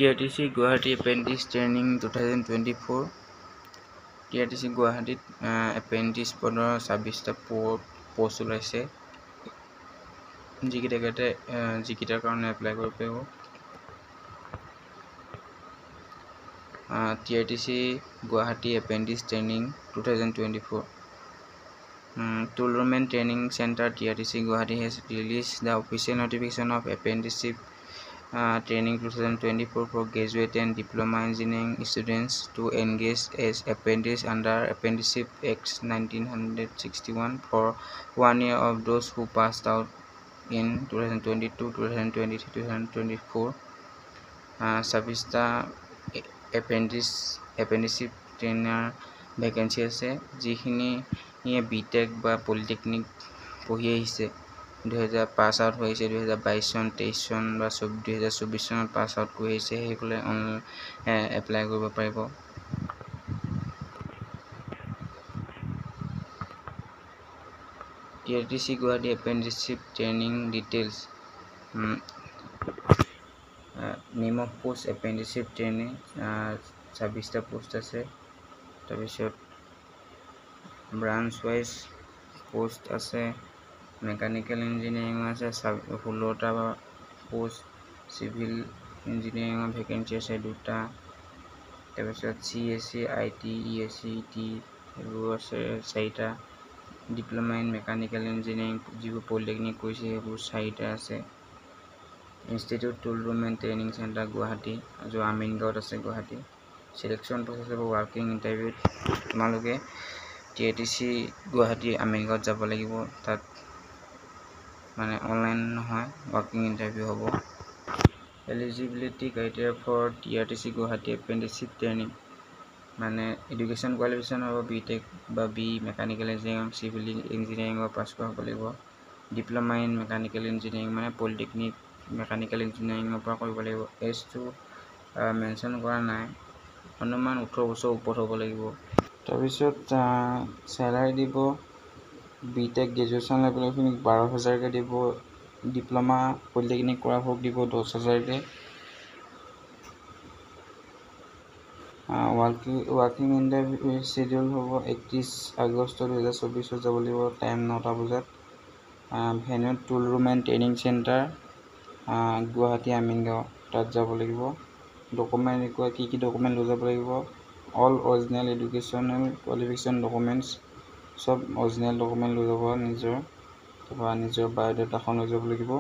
TRTC Guwahati Apprentice Training 2024 TRTC Guwahati Apprentice পদৰ 26টা post ওলাইছে যিকেইটাৰ কাৰণে এপ্লাই কৰিব পাৰিব TRTC Guwahati Apprentice Training 2024 Toolroom and Training Center TRTC Guwahati has released the official notification of apprenticeship training 2024 for graduate and diploma engineering students to engage as apprentice under Apprenticeship Act 1961 for 1 year of those who passed out in 2022, 2023, 2024. Sabista apprenticeship trainer vacancy আছে যিখিনি BTech বা polytechnic পঢ়ি আহিছে 2000 pass out হৈছে 2022 চন 23 চন বা 2024 চনত পাস আউট কৰি আহিছে হেকলে এপ্লাই কৰিব পাৰিব TRTC Guwahati Apprenticeship Training Details Name of post Apprenticeship Training 26টা পোষ্ট আছে তাৰপিছত ব্ৰাঞ্চ ওয়াইজ পোষ্ট আছে মেকানিক্যাল ইঞ্জিনিয়াৰিং আছে 16টা পোষ্ট সিভিল ইঞ্জিনিয়াৰিং ভ্যাকেন্সি আছে 2টা তাৰপিছত CSC IT ESC ET এইবোৰ আছে 4টা ডিপ্লোমা ইন মেকানিক্যাল ইঞ্জিনিয়াৰিং যিবোৰ পলিটেকনিক কৰিছে সেইবোৰ 4টা আছে institute toolroom and training centre Guwahati जो আমিনগাঁৱত আছে গুৱাহাটী সিলেকশন প্ৰসেস হ'ব ওয়াৰ্কিং ইন্টাৰভিউ তোমালোকে TRTC গুৱাহাটী আমিনগাঁৱত যাব লাগিব তাত মানে অনলাইন নহয় ওয়ার্কিং ইন্টারভিউ হ'ব eligibility criteria for TRTC Guwahati Apprenticeship Training মানে এডুকেশন কোয়ালিফিকেশন হ'ব BTech বা B mechanical engineering civil engineering pass কৰিব লাগিব ডিপ্লোমা ইন মেকানিক্যাল ইঞ্জিনিয়াৰিং মানে পলিটেকনিক মেকানিক্যাল ইঞ্জিনিয়াৰিং পৰা কৰিব লাগিব এজ টু মেনশন কৰা নাই অনুমান 18 বছৰ ওপৰ হ'ব লাগিব তাৰপিছত স্যালাৰি দিব BTech গ্ৰেজুৱেচন লেভেলখিনিক 12000 কে দিব ডিপ্লোমা পলিটেকনিক কৰা ভোগ দিব 10000 কে ওয়ার্কিং ইন্টারভিউ শিডিউল হ'ব 31 আগষ্ট 2024 যাব লাগিব টাইম 9টা বজাত venue toolroom and training centre Guwahati Amingaon তাত যাব লাগিব ডকুমেন্ট ৰিকুৱাৰ কি ডকুমেন্ট লৈ যাব লাগিব all original educational qualification documents সব অৰিজিনাল ডকুমেন্ট লৈ যাব নিজৰ বায়োডাটাখন লৈ যাব লাগিব